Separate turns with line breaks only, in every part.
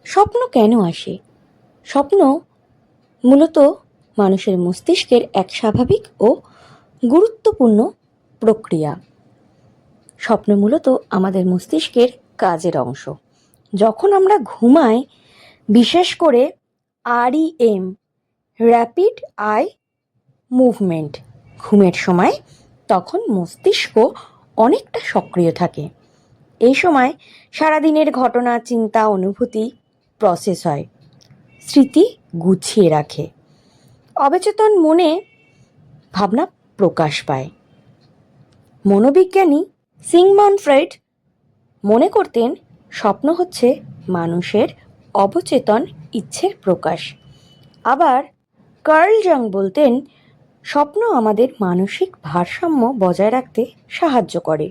স্বপ্ন কেন আসে? স্বপ্ন মূলত মানুষের মস্তিষ্কের এক স্বাভাবিক ও গুরুত্বপূর্ণ প্রক্রিয়া। স্বপ্ন মূলত আমাদের মস্তিষ্কের কাজের অংশ। যখন আমরা ঘুমাই, বিশেষ করে REM, র্যাপিড আই মুভমেন্ট, ঘুমের সময়, তখন মস্তিষ্ক অনেকটা সক্রিয় থাকে। এই সময় সারাদিনের ঘটনা, চিন্তা, অনুভূতি প্রসেস হয়, স্মৃতি গুছিয়ে রাখে, অবচেতন মনে ভাবনা প্রকাশ পায়। মনোবিজ্ঞানী সিগমন্ড ফ্রয়েড মনে করতেন স্বপ্ন হচ্ছে মানুষের অবচেতন ইচ্ছের প্রকাশ। আবার কার্ল জং বলতেন স্বপ্ন আমাদের মানসিক ভারসাম্য বজায় রাখতে সাহায্য করে।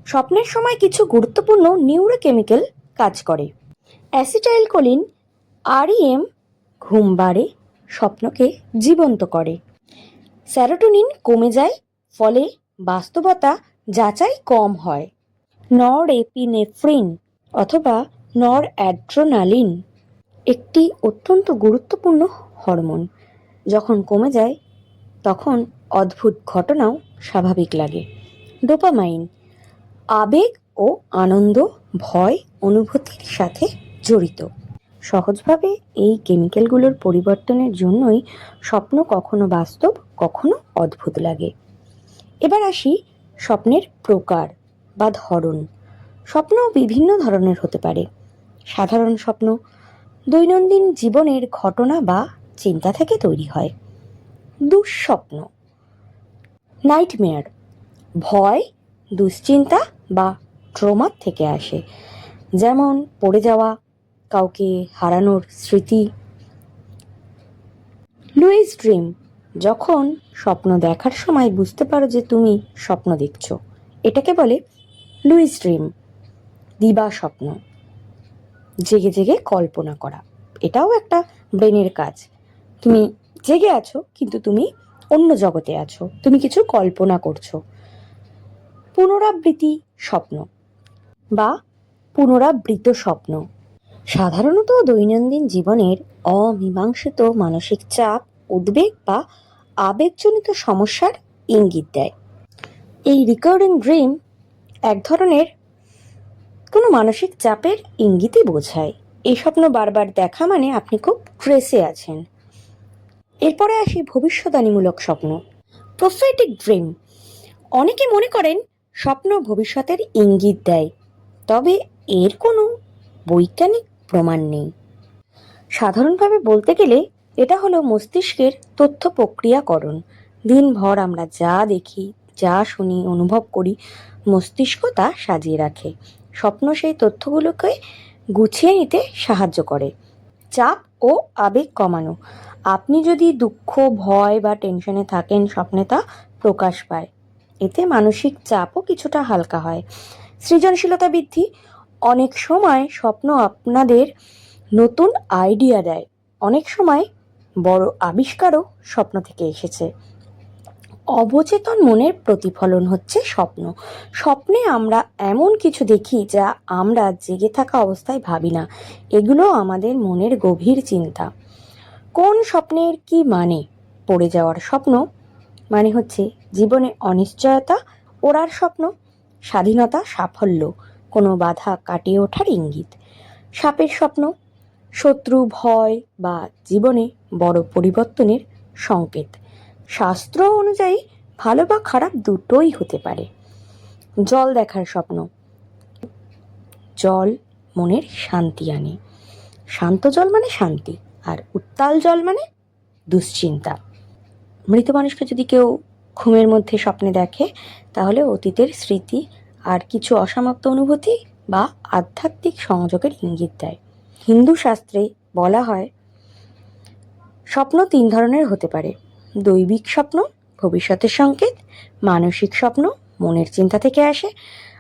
স্বপ্নের সময় কিছু গুরুত্বপূর্ণ নিউরোকেমিক্যাল কাজ করে। অ্যাসিটাইলকোলিন, REM ঘুম বাড়ে, স্বপ্নকে জীবন্ত করে। সেরোটোনিন কমে যায়, ফলে বাস্তবতা যাচাই কম হয়। নরএপিনেফ্রিন অথবা নরঅ্যাড্রেনালিন একটি অত্যন্ত গুরুত্বপূর্ণ হরমোন। যখন কমে যায় তখন অদ্ভুত ঘটনাও স্বাভাবিক লাগে। ডোপামাইন আবেগ ও আনন্দ, ভয় অনুভূতির সাথে জড়িত। সহজভাবে এই কেমিক্যালগুলোর পরিবর্তনের জন্যই স্বপ্ন কখনো বাস্তব, কখনো অদ্ভুত লাগে। এবার আসি স্বপ্নের প্রকার বা ধরন। স্বপ্ন বিভিন্ন ধরনের হতে পারে। সাধারণ স্বপ্ন দৈনন্দিন জীবনের ঘটনা বা চিন্তা থেকে তৈরি হয়। দুঃস্বপ্ন, নাইটমেয়ার, ভয়, দুশ্চিন্তা বা ট্রমার থেকে আসে, যেমন পড়ে যাওয়া, কাউকে হারানোর স্মৃতি। লুইস ড্রিম, যখন স্বপ্ন দেখার সময় বুঝতে পারো যে তুমি স্বপ্ন দেখছো, এটাকে বলে লুইস ড্রিম। দিবা স্বপ্ন, জেগে জেগে কল্পনা করা, এটাও একটা ব্রেনের কাজ। তুমি জেগে আছো কিন্তু তুমি অন্য জগতে আছো, তুমি কিছু কল্পনা করছো। পুনরাবৃত্তি স্বপ্ন বা পুনরাবৃত স্বপ্ন সাধারণত দৈনন্দিন জীবনের অমীমাংসিত মানসিক চাপ, উদ্বেগ বা আবেগজনিত সমস্যার ইঙ্গিত দেয়। এই রিকারিং ড্রিম এক ধরনের কোনো মানসিক চাপের ইঙ্গিতই বোঝায়। এই স্বপ্ন বারবার দেখা মানে আপনি খুব স্ট্রেসে আছেন। এরপরে আসি ভবিষ্যদ্বাণীমূলক স্বপ্ন, প্রফেটিক ড্রিম। অনেকে মনে করেন স্বপ্ন ভবিষ্যতের ইঙ্গিত দেয়, তবে এর কোনো বৈজ্ঞানিক প্রমাণ নেই। সাধারণভাবে বলতে গেলে এটা হলো মস্তিষ্কের তথ্য প্রক্রিয়াকরণ। দিনভর আমরা যা দেখি, যা শুনি, অনুভব করি, মস্তিষ্ক তা সাজিয়ে রাখে। স্বপ্ন সেই তথ্যগুলোকে গুছিয়ে নিতে সাহায্য করে। চাপ ও আবেগ কমানো, আপনি যদি দুঃখ, ভয় বা টেনশনে থাকেন, স্বপ্নে তা প্রকাশ পায়, এতে মানসিক চাপও কিছুটা হালকা হয়। সৃজনশীলতা বৃদ্ধি, অনেক সময় স্বপ্ন আপনাদের নতুন আইডিয়া দেয়, অনেক সময় বড় আবিষ্কারও স্বপ্ন থেকে এসেছে। অবচেতন মনের প্রতিফলন হচ্ছে স্বপ্ন। স্বপ্নে আমরা এমন কিছু দেখি যা আমরা জেগে থাকা অবস্থায় ভাবি না, এগুলো আমাদের মনের গভীর চিন্তা। কোন স্বপ্নের কি মানে? পড়ে যাওয়ার স্বপ্ন মানে হচ্ছে জীবনে অনিশ্চয়তা ওড়ার স্বপ্ন, স্বাধীনতা, সাফল্য, কোনো বাধা কাটিয়ে ওঠার ইঙ্গিত। সাপের স্বপ্ন শত্রু, ভয় বা জীবনে বড় পরিবর্তনের সংকেত। শাস্ত্র অনুযায়ী ভালো বা খারাপ দুটোই হতে পারে। জল দেখার স্বপ্ন, জল মনের শান্তি আনে। শান্ত জল মানে শান্তি, আর উত্তাল জল মানে দুশ্চিন্তা। মৃত মানুষকে যদি কেউ ঘুমের মধ্যে স্বপ্নে দেখে, তাহলে অতীতের স্মৃতি আর কিছু অসমাপ্ত অনুভূতি বা আধ্যাত্মিক সংযোগের ইঙ্গিত দেয়। হিন্দু শাস্ত্রে বলা হয় স্বপ্ন 3 ধরনের হতে পারে: দৈবিক স্বপ্ন, ভবিষ্যতের সংকেত; মানসিক স্বপ্ন, মনের চিন্তা থেকে আসে;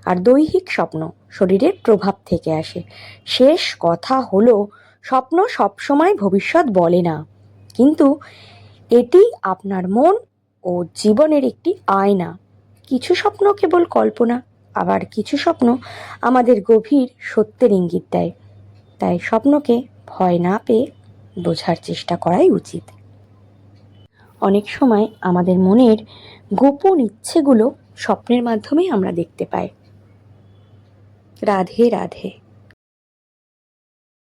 আর দৈহিক স্বপ্ন, শরীরের প্রভাব থেকে আসে। শেষ কথা হলো, স্বপ্ন সবসময় ভবিষ্যৎ বলে না, কিন্তু এটি আপনার মন ও জীবনের একটি আয়না। কিছু স্বপ্ন কেবল কল্পনা, আবার কিছু স্বপ্ন আমাদের গভীর সত্যের ইঙ্গিত দেয়। তাই স্বপ্নকে ভয় না পেয়ে বোঝার চেষ্টা করাই উচিত। অনেক সময় আমাদের মনের গোপন ইচ্ছেগুলো স্বপ্নের মাধ্যমেই আমরা দেখতে পাই। রাধে রাধে।